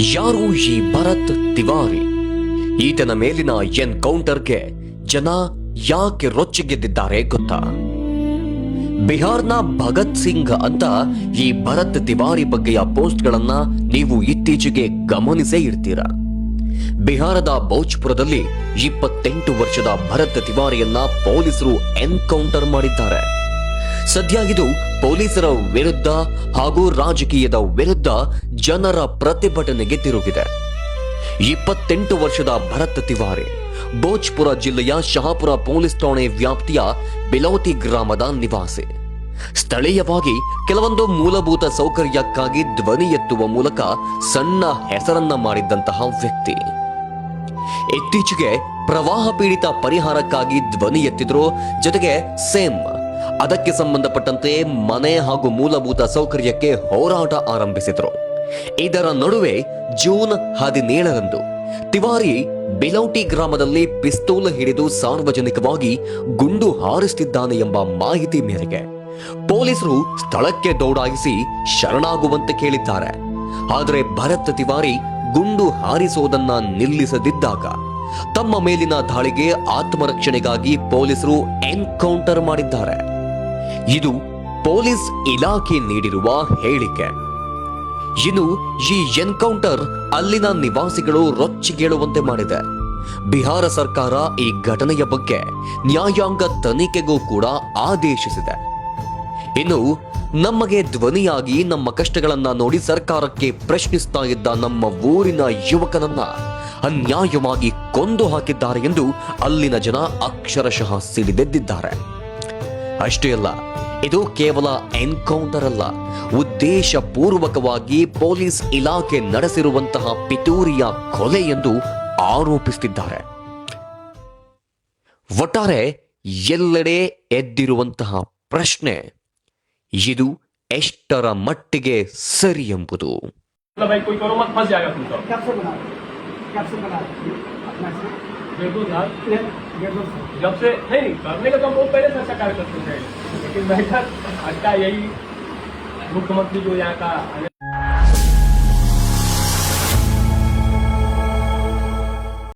ಯಾರು ಈ ಭರತ್ ತಿವಾರಿ? ಈತನ ಮೇಲಿನ ಎನ್ಕೌಂಟರ್ಗೆ ಜನ ಯಾಕೆ ರೊಚ್ಚಿಗೆದ್ದಿದ್ದಾರೆ ಗೊತ್ತಾ? ಬಿಹಾರ್ನ ಭಗತ್ ಸಿಂಗ್ ಅಂತ ಈ ಭರತ್ ತಿವಾರಿ ಬಗ್ಗೆಯ ಪೋಸ್ಟ್ಗಳನ್ನ ನೀವು ಇತ್ತೀಚೆಗೆ ಗಮನಿಸೇ ಇರ್ತೀರ. ಬಿಹಾರದ ಭೋಜ್ಪುರದಲ್ಲಿ 28 ವರ್ಷದ ಭರತ್ ತಿವಾರಿಯನ್ನ ಪೊಲೀಸರು ಎನ್ಕೌಂಟರ್ ಮಾಡಿದ್ದಾರೆ. ಸದ್ಯ ಇದು ಪೊಲೀಸರ ವಿರುದ್ಧ ಹಾಗೂ ರಾಜಕೀಯದ ವಿರುದ್ಧ ಜನರ ಪ್ರತಿಭಟನೆಗೆ ತಿರುಗಿದೆ. 28 ವರ್ಷದ ಭರತ್ ತಿವಾರಿ ಭೋಜ್ಪುರ ಜಿಲ್ಲೆಯ ಶಹಾಪುರ ಪೊಲೀಸ್ ಠಾಣೆ ವ್ಯಾಪ್ತಿಯ ಬಿಲೌತಿ ಗ್ರಾಮದ ನಿವಾಸಿ. ಸ್ಥಳೀಯವಾಗಿ ಕೆಲವೊಂದು ಮೂಲಭೂತ ಸೌಕರ್ಯಕ್ಕಾಗಿ ಧ್ವನಿ ಎತ್ತುವ ಮೂಲಕ ಸಣ್ಣ ಹೆಸರನ್ನ ಮಾಡಿದ್ದಂತಹ ವ್ಯಕ್ತಿ. ಇತ್ತೀಚೆಗೆ ಪ್ರವಾಹ ಪೀಡಿತ ಪರಿಹಾರಕ್ಕಾಗಿ ಧ್ವನಿ ಎತ್ತಿದ್ರು. ಜೊತೆಗೆ ಸೇಮ್ ಅದಕ್ಕೆ ಸಂಬಂಧಪಟ್ಟಂತೆ ಮನೆ ಹಾಗೂ ಮೂಲಭೂತ ಸೌಕರ್ಯಕ್ಕೆ ಹೋರಾಟ ಆರಂಭಿಸಿದ್ರು. ಇದರ ನಡುವೆ ಜೂನ್ 17ರಂದು ತಿವಾರಿ ಬಿಲೌಟಿ ಗ್ರಾಮದಲ್ಲಿ ಪಿಸ್ತೂಲ್ ಹಿಡಿದು ಸಾರ್ವಜನಿಕವಾಗಿ ಗುಂಡು ಹಾರಿಸುತ್ತಿದ್ದಾನೆ ಎಂಬ ಮಾಹಿತಿ ಮೇರೆಗೆ ಪೊಲೀಸರು ಸ್ಥಳಕ್ಕೆ ದೌಡಾಯಿಸಿ ಶರಣಾಗುವಂತೆ ಕೇಳಿದ್ದಾರೆ. ಆದರೆ ಭರತ್ ತಿವಾರಿ ಗುಂಡು ಹಾರಿಸುವುದನ್ನ ನಿಲ್ಲಿಸದಿದ್ದಾಗ ತಮ್ಮ ಮೇಲಿನ ದಾಳಿಗೆ ಆತ್ಮರಕ್ಷಣೆಗಾಗಿ ಪೊಲೀಸರು ಎನ್ಕೌಂಟರ್ ಮಾಡಿದ್ದಾರೆ. ಇದು ಪೊಲೀಸ್ ಇಲಾಖೆ ನೀಡಿರುವ ಹೇಳಿಕೆ. ಇನ್ನು ಈ ಎನ್ಕೌಂಟರ್ ಅಲ್ಲಿನ ನಿವಾಸಿಗಳು ರೊಚ್ಚಿಗೇಳುವಂತೆ ಮಾಡಿದೆ. ಬಿಹಾರ ಸರ್ಕಾರ ಈ ಘಟನೆಯ ಬಗ್ಗೆ ನ್ಯಾಯಾಂಗ ತನಿಖೆಗೂ ಕೂಡ ಆದೇಶಿಸಿದೆ. ಇನ್ನು ನಮಗೆ ಧ್ವನಿಯಾಗಿ ನಮ್ಮ ಕಷ್ಟಗಳನ್ನ ನೋಡಿ ಸರ್ಕಾರಕ್ಕೆ ಪ್ರಶ್ನಿಸ್ತಾ ಇದ್ದ ನಮ್ಮ ಊರಿನ ಯುವಕನನ್ನ ಅನ್ಯಾಯವಾಗಿ ಕೊಂದು ಹಾಕಿದ್ದಾರೆ ಎಂದು ಅಲ್ಲಿನ ಜನ ಅಕ್ಷರಶಃ ಸಿಡಿದೆದ್ದಿದ್ದಾರೆ. ಅಷ್ಟೇ ಅಲ್ಲ, ಇದು ಕೇವಲ ಎನ್ಕೌಂಟರ್ ಅಲ್ಲ, ಉದ್ದೇಶ ಪೂರ್ವಕವಾಗಿ ಪೊಲೀಸ್ ಇಲಾಖೆ ನಡೆಸಿರುವಂತಹ ಪಿತೂರಿಯ ಕೊಲೆ ಎಂದು ಆರೋಪಿಸುತ್ತಿದ್ದಾರೆ. ಒಟ್ಟಾರೆ ಎಲ್ಲೆಡೆ ಎದ್ದಿರುವಂತಹ ಪ್ರಶ್ನೆ, ಇದು ಎಷ್ಟರ ಮಟ್ಟಿಗೆ ಸರಿ ಎಂಬುದು. जब से नहीं करने का तो हम बहुत पहले से अच्छा कार्य करते थे, लेकिन बेहतर अच्छा यही मुख्यमंत्री जो यहाँ का